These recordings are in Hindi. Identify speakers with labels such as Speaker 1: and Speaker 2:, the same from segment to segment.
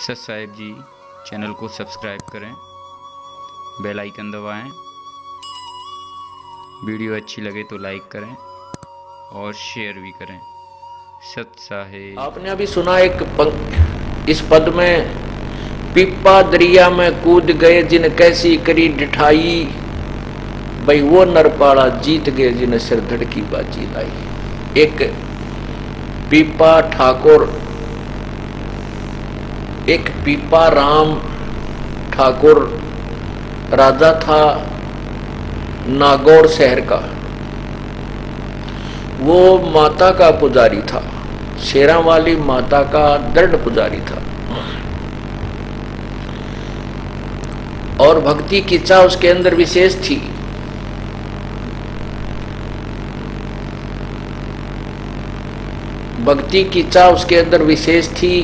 Speaker 1: सत साहिब जी चैनल को सब्सक्राइब करें, बेल आइकन दबाएं। वीडियो अच्छी लगे तो लाइक करें और शेयर भी करें। सत साहिब।
Speaker 2: आपने अभी सुना इस पद में, पिप्पा दरिया में कूद गए जिन कैसी करी डिठाई, भाई वो नरपाड़ा जीत गए जिन सिर धड़ की बाजी लाई। एक पिप्पा ठाकुर, एक पिप्पा राम ठाकुर राजा था नागौर शहर का। वो माता का पुजारी था, शेरों वाली माता का दृढ़ पुजारी था और भक्ति की चाह उसके अंदर विशेष थी। भक्ति की चाह उसके अंदर विशेष थी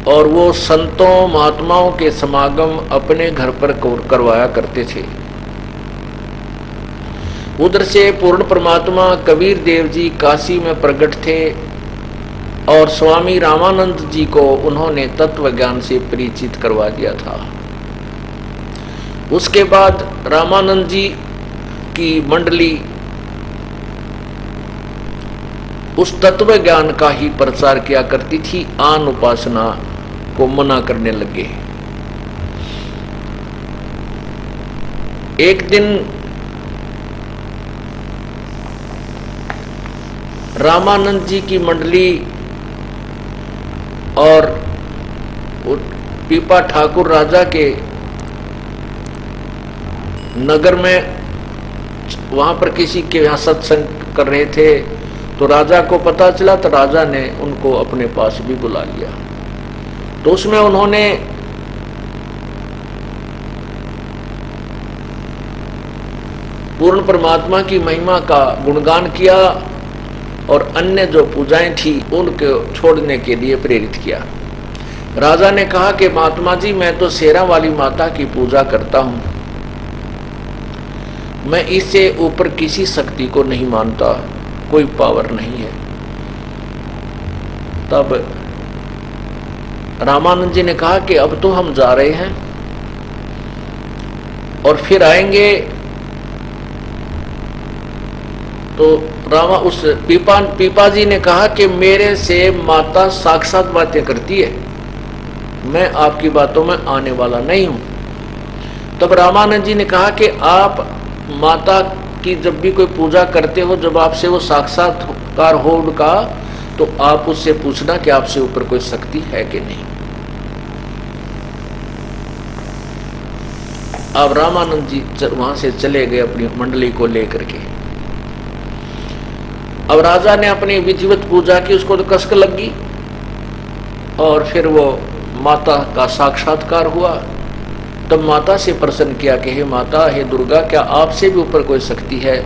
Speaker 2: और वो संतों महात्माओं के समागम अपने घर पर करवाया करते थे। उधर से पूर्ण परमात्मा कबीर देव जी काशी में प्रकट थे और स्वामी रामानंद जी को उन्होंने तत्व ज्ञान से परिचित करवा दिया था। उसके बाद रामानंद जी की मंडली उस तत्व ज्ञान का ही प्रचार किया करती थी, आन उपासना को मना करने लगे। एक दिन रामानंद जी की मंडली और पिप्पा ठाकुर राजा के नगर में वहां पर किसी के यहां सत्संग कर रहे थे, तो राजा को पता चला तो राजा ने उनको अपने पास भी बुला लिया। तो उसमें उन्होंने पूर्ण परमात्मा की महिमा का गुणगान किया और अन्य जो पूजाएं थी उनको छोड़ने के लिए प्रेरित किया। राजा ने कहा कि महात्मा जी, मैं तो शेरा वाली माता की पूजा करता हूं, मैं इससे ऊपर किसी शक्ति को नहीं मानता, कोई पावर नहीं है। तब रामानंद जी ने कहा कि अब तो हम जा रहे हैं और फिर आएंगे। तो उस पीपा जी ने कहा कि मेरे से माता साक्षात बातें करती है, मैं आपकी बातों में आने वाला नहीं हूं। तब रामानंद जी ने कहा कि आप माता की जब भी कोई पूजा करते हो, जब आपसे वो साक्षात्कार हो उनका, तो आप उससे पूछना कि आपसे ऊपर कोई शक्ति है कि नहीं। अब रामानंद जी वहां से चले गए अपनी मंडली को लेकर के। अब राजा ने अपनी विधिवत पूजा की, उसको तो कसक लगी और फिर वो माता का साक्षात्कार हुआ। तब माता से प्रश्न किया कि हे माता, हे दुर्गा, क्या आपसे भी ऊपर कोई शक्ति है?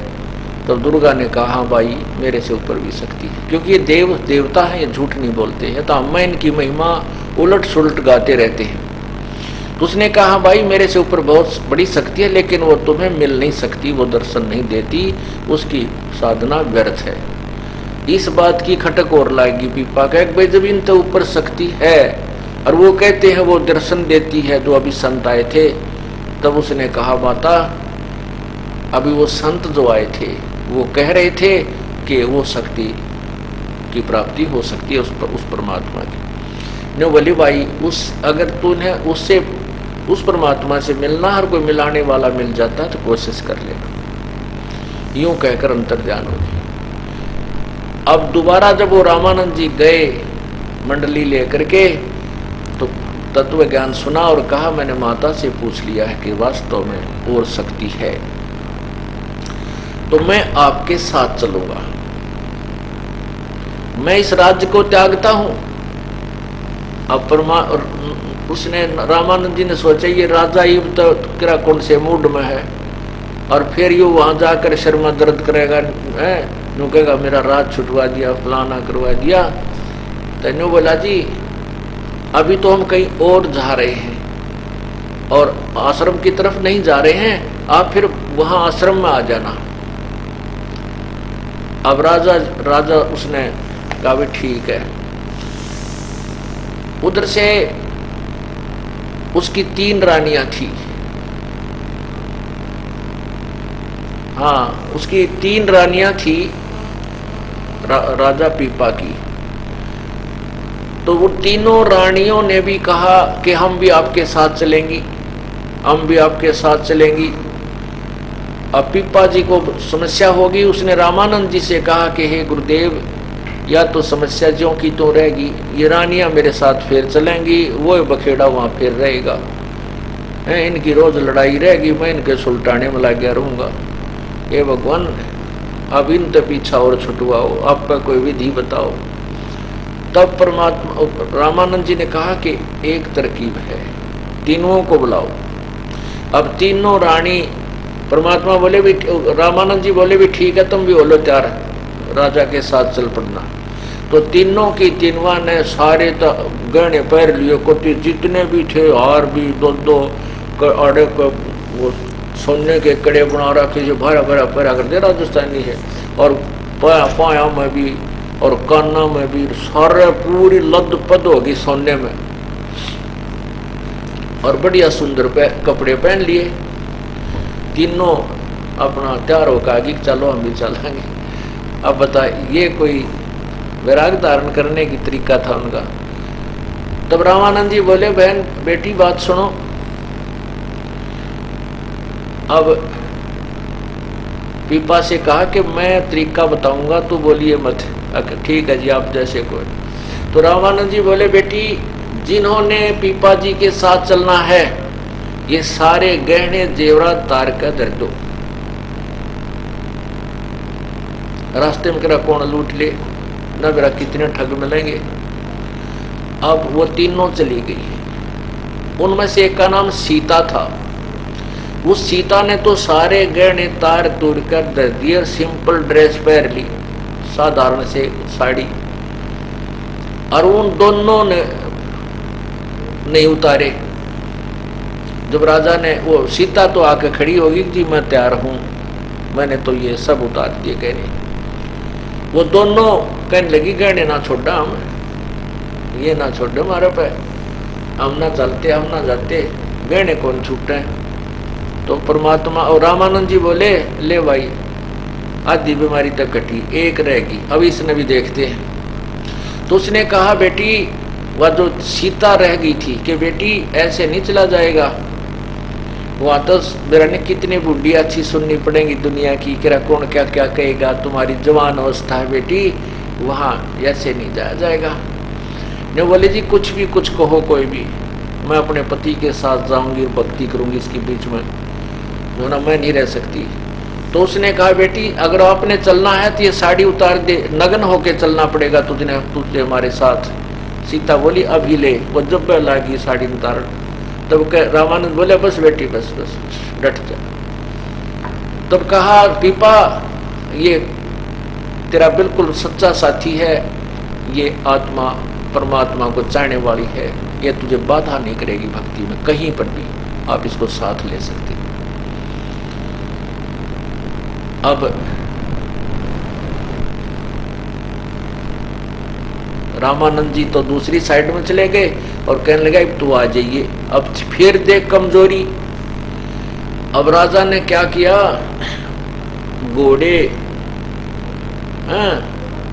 Speaker 2: तब दुर्गा ने कहा, हाँ भाई, मेरे से ऊपर भी शक्ति है, क्योंकि ये देवता है, ये झूठ नहीं बोलते हैं, तो हम इनकी महिमा उलट सुलट गाते रहते हैं। तो उसने कहा, हाँ भाई, मेरे से ऊपर बहुत बड़ी शक्ति है, लेकिन वो तुम्हें मिल नहीं सकती, वो दर्शन नहीं देती, उसकी साधना व्यर्थ है। इस बात की खटक और लाएगी पिप्पा का, भाई जब इनसे ऊपर शक्ति है और वो कहते हैं वो दर्शन देती है, तो अभी संत आए थे। तब उसने कहा, माता, अभी वो संत जो आए थे वो कह रहे थे कि वो शक्ति की प्राप्ति हो सकती है उस परमात्मा की। ने बोली, भाई अगर तूने उससे उस परमात्मा से मिलना, हर कोई मिलाने वाला मिल जाता है, तो कोशिश कर लेना। यूं कहकर अंतर्ध्यान हो गई। अब दोबारा जब वो रामानंद जी गए मंडली लेकर के, तो तत्व ज्ञान सुना और कहा, मैंने माता से पूछ लिया है कि वास्तव में और शक्ति है, तो मैं आपके साथ चलूंगा। मैं इस राज्य को त्यागता हूं। अब उसने रामानंद जी ने सोचा, ये राजा ही तो किरा कुंड से मूड में है और फिर यू वहां जाकर शर्मा दर्द करेगा, नु कहेगा मेरा राज छुटवा दिया, फलाना करवा दिया। तो बोला, जी अभी तो हम कहीं और जा रहे हैं और आश्रम की तरफ नहीं जा रहे हैं, आप फिर वहां आश्रम में आ जाना। अब राजा उसने कहा, भी ठीक है। उधर से उसकी 3 रानियां थी। हाँ, उसकी 3 रानियां थी राजा पीपा की। तो वो तीनों रानियों ने भी कहा कि हम भी आपके साथ चलेंगी, हम भी आपके साथ चलेंगी। अब पीपा जी को समस्या होगी। उसने रामानंद जी से कहा कि हे गुरुदेव, या तो समस्या ज्यों की तो रहेगी, ये रानियां मेरे साथ फिर चलेंगी, वो बखेड़ा वहां फिर रहेगा, इनकी रोज लड़ाई रहेगी, मैं इनके सुलटाने में लग गया रहूंगा। ये भगवान, अब इन तो पीछा और छुटवाओ, आपका कोई विधि बताओ। तब परमात्मा रामानंद जी ने कहा कि एक तरकीब है, तीनों को बुलाओ। अब तीनों रानी, परमात्मा बोले भी, रामानंद जी बोले भी ठीक है, तुम भी बोलो तैयार, राजा के साथ चल पड़ना। तो तीनों की तीनवा ने सारे गहने पहन लिए, कोटी जितने भी थे, हार भी, दो आड़े वो सोने के कड़े बना रखे जो भरा भरा पहरा करते राजस्थानी है, और पाया में भी और काना में भी, सारे पूरी लद पद होगी सोने में, और बढ़िया सुंदर कपड़े पहन लिए। तीनों अपना तैयार होकर आगे चलो हम भी चलेंगे। अब बता, ये कोई वैराग धारण करने की तरीका था उनका। तब रामानंद जी बोले, बहन बेटी बात सुनो। अब पीपा से कहा कि मैं तरीका बताऊंगा, तो बोलिए मत। ठीक है जी, आप जैसे कोई। तो रामानंद जी बोले, बेटी जिन्होंने पीपा जी के साथ चलना है, ये सारे गहने जेवरात तार कर धर दो, रास्ते में करा कौन लूट ले, न मेरा कितने ठग मिलेंगे। अब वो तीनों चली गई। उनमें से एक का नाम सीता था। उस सीता ने तो सारे गहने तार तोड़ कर धर दिए, सिंपल ड्रेस पहन ली, साधारण से साड़ी, और उन दोनों ने नहीं उतारे। जब राजा ने, वो सीता तो आके खड़ी होगी कि मैं तैयार हूं, मैंने तो ये सब उतार दिए गहने। वो दोनों कहने लगी, गहने ना छोड़ा, हम ये ना छोड़े हमारे पे, हम ना चलते, हम ना जाते, गहने कौन छूटे। तो परमात्मा और रामानंद जी बोले, ले भाई, आधी बीमारी तक कटी, एक रहेगी, अब इसने भी देखते हैं। तो उसने कहा, बेटी, वह जो सीता रह गई थी, कि बेटी ऐसे नहीं चला जाएगा, वहां तो मेरा ने कितनी बुढ़ी अच्छी सुननी पड़ेगी दुनिया की, कि कौन क्या क्या कहेगा, तुम्हारी जवान अवस्था है बेटी, वहां ऐसे नहीं जाया जाएगा। ने बोले, जी कुछ भी कुछ कहो, कोई भी, मैं अपने पति के साथ जाऊंगी और भक्ति करूंगी, इसके बीच में जो ना मैं नहीं रह सकती। तो उसने कहा, बेटी अगर आपने चलना है तो ये साड़ी उतार दे, नग्न होके चलना पड़ेगा तुझे हमारे साथ। सीता बोली, अभी ले। वो जब लागी साड़ी उतार, तब रामानंद बोले, बस बेटी बस बस डट जा। तब कहा, पीपा ये तेरा बिल्कुल सच्चा साथी है, ये आत्मा परमात्मा को चाहने वाली है, ये तुझे बाधा नहीं करेगी भक्ति में, कहीं पर भी आप इसको साथ ले सकते। अब रामानंद जी तो दूसरी साइड में चले गए और कहने लगा, अब तू आ जाइए, अब फिर देख कमजोरी। अब राजा ने क्या किया, घोड़े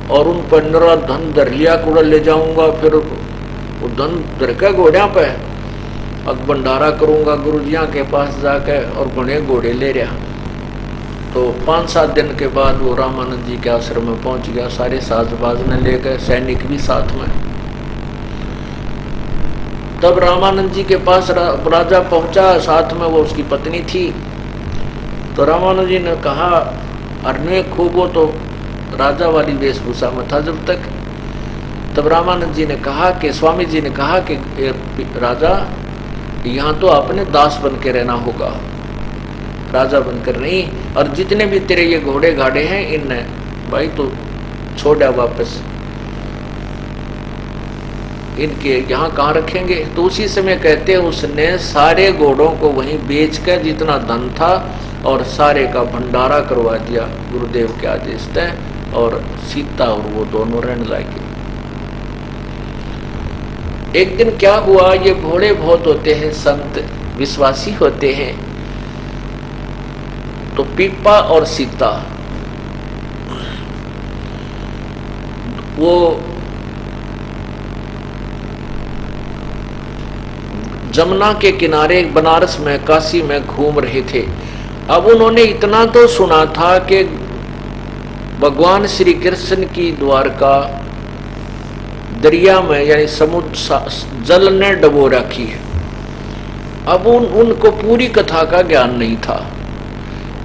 Speaker 2: और उन पर नरा धन धर लिया, कूड़ा ले जाऊंगा, फिर वो धन धर के घोड़िया पे अब भंडारा करूंगा गुरुजिया के पास जाके, और घने घोड़े ले रहा। तो 5-7 दिन के बाद वो रामानंद जी के आश्रम में पहुंच गया, सारे साजबाज ने ले गए, सैनिक भी साथ में। तब रामानंद जी के पास राजा पहुंचा, साथ में वो उसकी पत्नी थी। तो रामानंद जी ने कहा, अरे खूब, वो तो राजा वाली वेशभूषा में था जब तक। तब रामानंद जी ने कहा कि, स्वामी जी ने कहा कि राजा, यहाँ तो आपने दास बन के रहना होगा, राजा बनकर नहीं। और जितने भी तेरे ये घोड़े गाड़े हैं, इन भाई तो छोड़ा वापस, इनके यहाँ कहाँ रखेंगे। तो उसी समय कहते हैं, उसने सारे घोड़ों को वहीं बेचकर जितना धन था और सारे का भंडारा करवा दिया गुरुदेव के आदेश तय, और सीता और वो दोनों रहने लगे। एक दिन क्या हुआ, ये भोले बहुत होते हैं, संत विश्वासी होते हैं। तो पीपा और सीता वो जमुना के किनारे बनारस में, काशी में घूम रहे थे। अब उन्होंने इतना तो सुना था कि भगवान श्री कृष्ण की द्वारका दरिया में यानी समुद्र जल ने डबो रखी है। अब उनको पूरी कथा का ज्ञान नहीं था।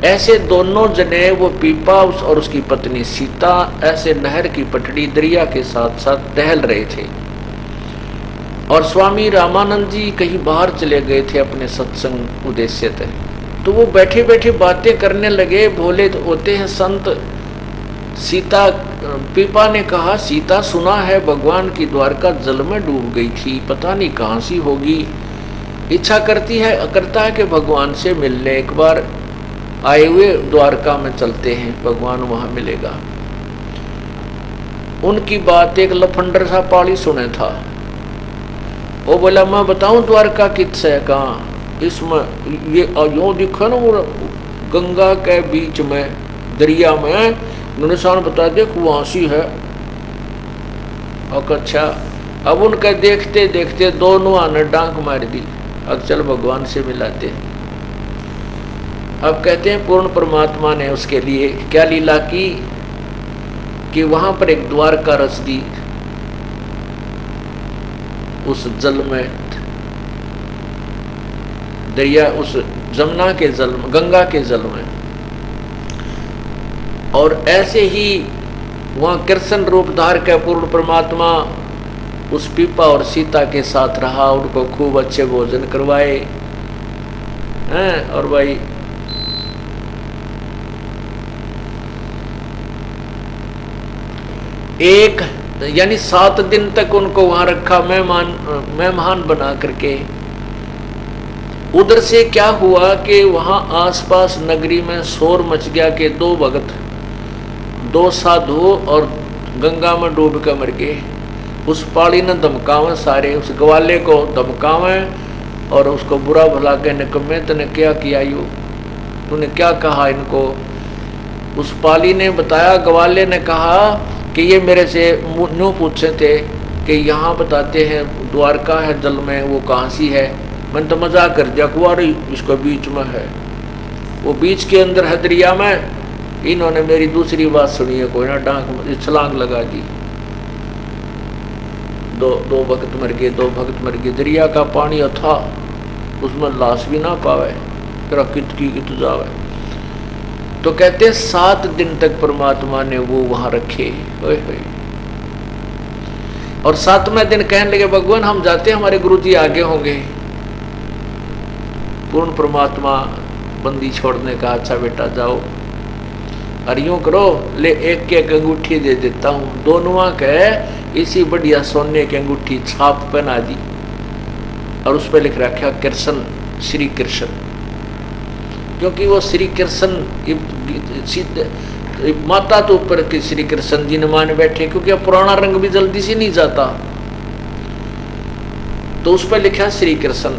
Speaker 2: ऐसे दोनों जने, वो पीपा और उसकी पत्नी सीता, ऐसे नहर की पटड़ी दरिया के साथ साथ टहल रहे थे। और स्वामी रामानंद जी कहीं बाहर चले गए थे अपने सत्संग उद्देश्य थे। तो वो बैठे बैठे बातें करने लगे। भोले होते हैं संत। सीता, पीपा ने कहा, सीता सुना है भगवान की द्वारका जल में डूब गई थी, पता नहीं कहाँ सी होगी। इच्छा करता है कि भगवान से मिलने, एक बार आए हुए द्वारका में चलते हैं, भगवान वहां मिलेगा। उनकी बात एक लफंडर सा पाली सुने था। वो बोला, मैं बताऊं द्वारका किससे है, कहाँ, इसमें ये यूं दिखो ना, वो गंगा के बीच में दरिया में निशान बता दे, वहां सी है। अच्छा, अब उनके देखते देखते दोनों आने डांक मार दी। अब चल भगवान से मिलाते। अब कहते हैं पूर्ण परमात्मा ने उसके लिए क्या लीला की कि वहां पर एक द्वारका रच दी उस जल में, दरिया, उस जमुना के जल में, गंगा के जल में। और ऐसे ही वहां कृष्ण रूप धार के पूर्ण परमात्मा उस पीपा और सीता के साथ रहा, उनको खूब अच्छे भोजन करवाए हैं। और भाई एक यानी 7 दिन तक उनको वहां रखा, मेहमान बना करके। उधर से क्या हुआ कि वहां आसपास नगरी में शोर मच गया कि 2 भगत, 2 साधु और गंगा में डूब कर मर गए। उस पाड़ी ने धमकावे, सारे उस ग्वाले को धमकावे और उसको बुरा भला के निकम्मे, तूने क्या किया, यू तूने क्या कहा इनको। उस पाली ने बताया, ग्वाले ने कहा कि ये मेरे से न्यू पूछे थे कि यहाँ बताते हैं द्वारका है जल में, वो कहाँ सी है। मैंने तो मजाक कर दिया, कुआरी इसको बीच में है, वो बीच के अंदर है दरिया में। इन्होंने मेरी दूसरी बात सुनी है, कोई ना डांक छलांग लगा दी। दो भक्त मर गए, 2 भक्त मर गए। दरिया का पानी था, उसमें लाश भी ना पावे, तेरा कित की कित जावे। तो कहते हैं 7 दिन तक परमात्मा ने वो वहां रखे। और 7वें दिन कहने लगे, भगवान हम जाते, हमारे गुरुजी आगे होंगे। पूर्ण परमात्मा बंदी छोड़ने का, अच्छा बेटा जाओ, और यूं करो, ले एक अंगूठी दे देता हूं। दोनों के इसी बढ़िया सोने की अंगूठी छाप पहना दी और उस पर लिख रखा कृष्ण, श्री कृष्ण। क्योंकि वो श्री कृष्ण माता तो ऊपर के श्री कृष्ण जी ने मान बैठे, क्योंकि अब पुराना रंग भी जल्दी से नहीं जाता, तो उस पर लिखा श्री कृष्ण।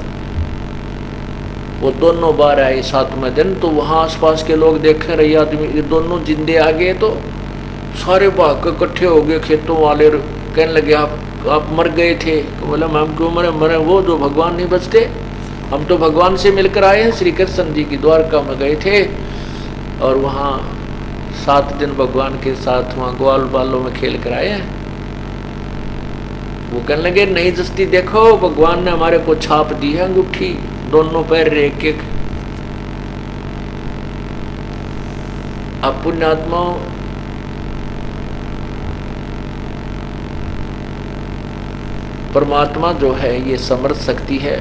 Speaker 2: वो दोनों बार आए 7वें दिन, तो वहां आसपास के लोग देखे रहे आदमी, ये दोनों जिंदे आ गए। तो सारे भाग के इकट्ठे हो गए, खेतों वाले कहने लगे, आप मर गए थे। तो बोला, मैम क्यों मरे, वो जो भगवान नहीं बचते, हम तो भगवान से मिलकर आए हैं, श्री कृष्ण जी की द्वारका में गए थे और वहाँ 7 दिन भगवान के साथ वहाँ ग्वाल बालों में खेल कर आए हैं। वो कहने लगे, नहीं जस्ती देखो, भगवान ने हमारे को छाप दी है अंगूठी, दोनों पैर एक एक। अब पुण्यात्मा, परमात्मा जो है ये समर्थ शक्ति है,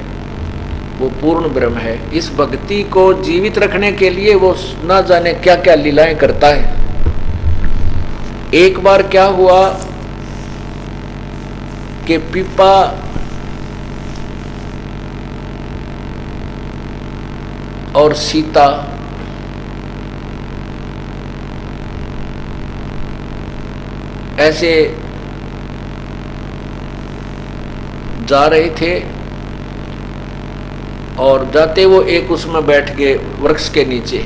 Speaker 2: वो पूर्ण ब्रह्म है। इस भक्ति को जीवित रखने के लिए वो ना जाने क्या क्या लीलाएं करता है। एक बार क्या हुआ कि पीपा और सीता ऐसे जा रहे थे और जाते वो एक उसमें बैठ गए वृक्ष के नीचे।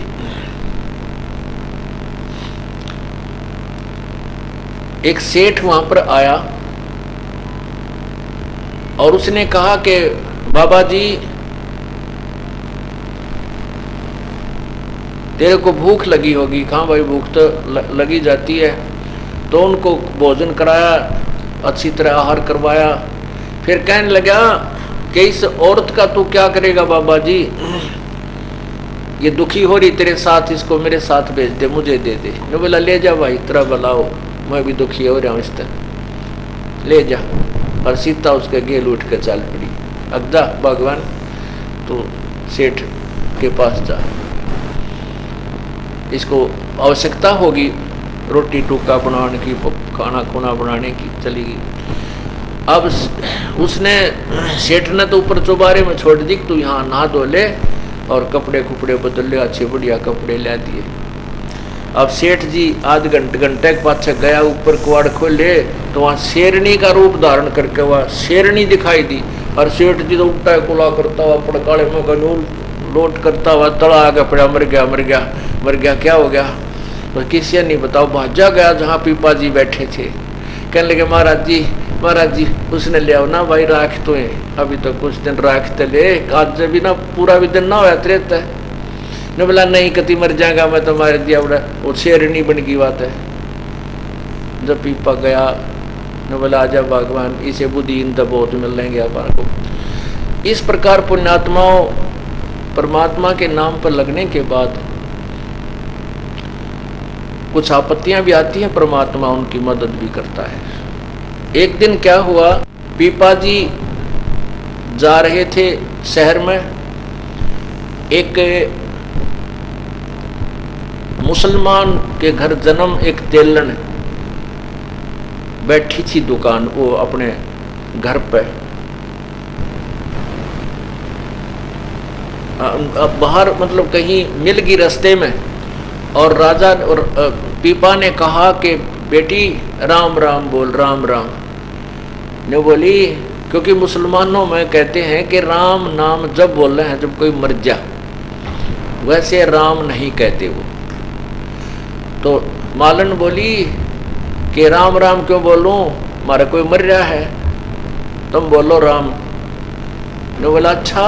Speaker 2: एक सेठ वहां पर आया और उसने कहा कि बाबा जी तेरे को भूख लगी होगी। कहाँ भाई, भूख तो लगी जाती है। तो उनको भोजन कराया, अच्छी तरह आहार करवाया। फिर कहने लगा कि इस औरत का तू क्या करेगा बाबा जी, ये दुखी हो रही तेरे साथ, इसको मेरे साथ भेज दे, मुझे दे दे। मैं बोला ले जा भाई, तेरा भला हो, मैं भी दुखी हो रहा हूँ, इस तरह ले जा। और सीता उसके गेल उठ कर चल पड़ी। अब जा भगवान, तो सेठ के पास जा, इसको आवश्यकता होगी रोटी टूका बनाने की, खाना खुना बनाने की, चलेगी। अब उसने सेठ ने तो ऊपर चौबारे में छोड़ दी, तू यहाँ नहा धो ले और कपड़े कुपड़े बदल ले, अच्छे बढ़िया कपड़े ला दिए। अब सेठ जी आध घंटे के पाछे गया, ऊपर कुआड़ खोले तो वहाँ शेरनी का रूप धारण करके वह शेरनी दिखाई दी। और सेठ जी तो उल्टा कुला करता हुआ, पड़काले में गनूल लोट करता हुआ तड़ा आ गया, पड़ा मर गया मर गया मर गया, क्या हो गया? तो किसी नहीं बताओ, भाजा गया जहाँ पीपा जी बैठे थे। कहने लगे महाराज जी उसने ले आओ ना भाई, राख तो है, अभी तो कुछ दिन राखते ले, आज जब भी ना पूरा भी दिन ना हो रहता है। ने बोला नहीं कति मर जाएगा मैं तो मार दिया, बड़ा वो शेरनी बन की बात है। जब पीपा गया ने बोला आजा भगवान, इसे बुद्धिहीन तो बहुत मिल लेंगे आपको। इस प्रकार पुण्यात्माओं परमात्मा के नाम पर लगने के बाद कुछ आपत्तियां भी आती हैं, परमात्मा उनकी मदद भी करता है। एक दिन क्या हुआ, पीपा जी जा रहे थे शहर में, एक मुसलमान के घर जन्म एक तेलन बैठी थी दुकान, वो अपने घर पे। अब बाहर मतलब कहीं मिल गई रास्ते में, और राजा और पीपा ने कहा कि बेटी राम राम बोल, राम राम। ने बोली क्योंकि मुसलमानों में कहते हैं कि राम नाम जब बोल रहे हैं जब कोई मर जा, वैसे राम नहीं कहते वो। तो मालन बोली कि राम राम क्यों बोलूं, हमारा कोई मर रहा है, तुम बोलो राम। ने बोला अच्छा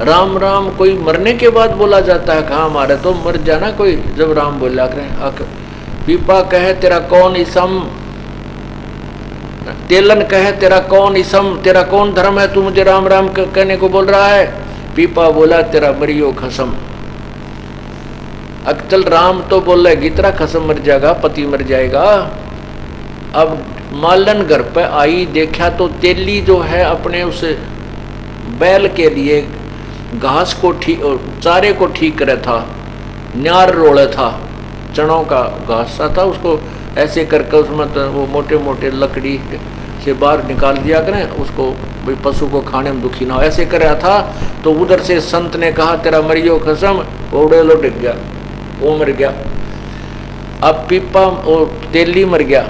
Speaker 2: राम राम कोई मरने के बाद बोला जाता है? कहाँ हमारे तो मर जाना कोई जब राम बोला करें। पीपा कहे तेरा कौन इसम, तेलन कहे तेरा कौन इसम, तेरा कौन धर्म है, तू मुझे राम राम कहने को बोल रहा है? पीपा बोला तेरा मरियो खसम। अक्चल राम तो बोल रहे तेरा खसम मर जाएगा, पति मर जाएगा। अब मालन घर पे आई, देखा तो तेली जो है अपने उस बैल के लिए घास को ठीक, चारे को ठीक करे था, न्यार रोड़े था, चनों का घास सा था, उसको ऐसे करके उसमें तो वो मोटे मोटे लकड़ी से बाहर निकाल दिया करें उसको, भाई पशु को खाने में दुखी ना हो, ऐसे कर रहा था। तो उधर से संत ने कहा तेरा मरियो कसम, ओढ़े लो डिग गया, वो मर गया। अब पीपा वो तेली मर गया,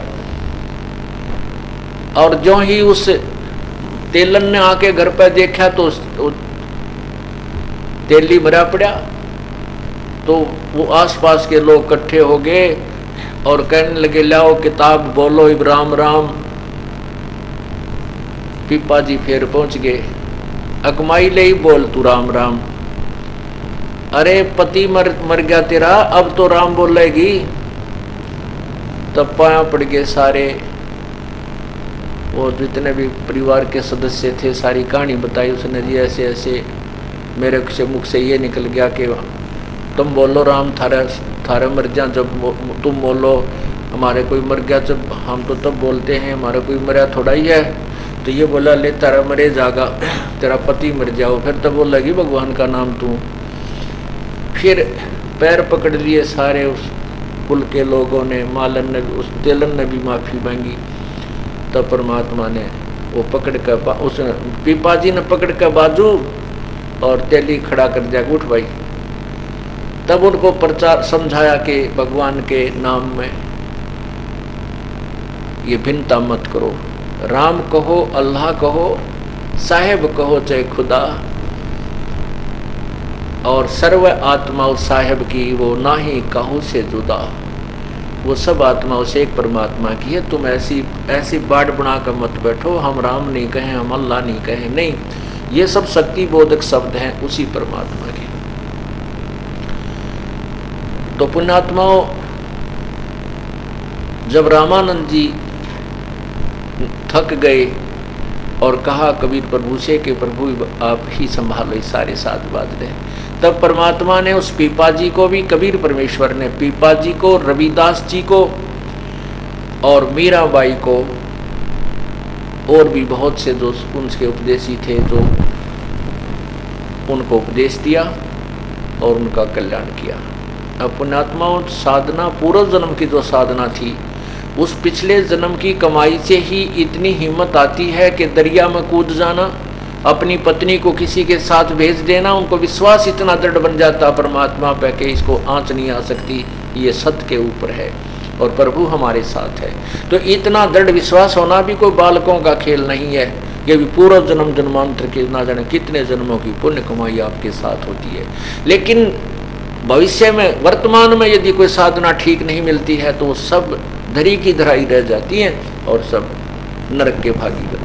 Speaker 2: और जो ही उस तेलन ने आके घर पर देखा तो तेली मरा पड़ा। तो वो आसपास के लोग इकट्ठे हो गए और कहने लगे लाओ किताब बोलो इब राम राम। पीपा जी फिर पहुंच गए, अकमाई ले ही बोल तू राम राम। अरे पति मर गया तेरा, अब तो राम बोलेगी। तब पाया पड़ गए सारे, वो जितने भी परिवार के सदस्य थे, सारी कहानी बताई उसने जी, ऐसे ऐसे मेरे से मुख से ये निकल गया कि तुम बोलो राम थारे मर जा, जब तुम बोलो हमारे कोई मर गया, जब हम तो तब बोलते हैं हमारा कोई मरा थोड़ा ही है। तो ये बोला ले तारा मरे जागा, तेरा पति मर जाओ, फिर तब बोलेगी भगवान का नाम तू। फिर पैर पकड़ लिए सारे उस कुल के लोगों ने, मालन ने, उस तेलन ने भी माफ़ी मांगी। तब परमात्मा ने वो पकड़ कर उस पीपा जी ने पकड़ कर बाजू और तेली खड़ा कर दिया, उठ भाई। तब उनको प्रचार समझाया कि भगवान के नाम में ये भिन्नता मत करो, राम कहो, अल्लाह कहो, साहेब कहो चाहे खुदा, और सर्व आत्माओं साहेब की वो ना ही काहू से जुदा। वो सब आत्माओं से एक परमात्मा की है। तुम ऐसी बाढ़ बना कर मत बैठो, हम राम नहीं कहें, हम अल्लाह नहीं कहें, नहीं, ये सब शक्ति बोधक शब्द हैं उसी परमात्मा के। तो पुण्यात्माओं, जब रामानंद जी थक गए और कहा कबीर प्रभु से कि प्रभु आप ही संभालो सारे साथ बात रहे, तब परमात्मा ने उस पीपा जी को भी, कबीर परमेश्वर ने पीपा जी को, रविदास जी को और मीराबाई को और भी बहुत से जो उनके उपदेशी थे जो उनको उपदेश दिया और उनका कल्याण किया। अब पुण्यात्माओं, साधना पूर्व जन्म की जो साधना थी, उस पिछले जन्म की कमाई से ही इतनी हिम्मत आती है कि दरिया में कूद जाना, अपनी पत्नी को किसी के साथ भेज देना, उनको विश्वास इतना दृढ़ बन जाता परमात्मा पे कि इसको आंच नहीं आ सकती, ये सत्य के ऊपर है और प्रभु हमारे साथ है। तो इतना दृढ़ विश्वास होना भी कोई बालकों का खेल नहीं है। ये भी पूर्व जन्म जन्मांतर के ना जाने कितने जन्मों की पुण्य कमाई आपके साथ होती है। लेकिन भविष्य में, वर्तमान में यदि कोई साधना ठीक नहीं मिलती है तो वो सब धरी की धराई रह जाती है और सब नरक के भागी बनते हैं।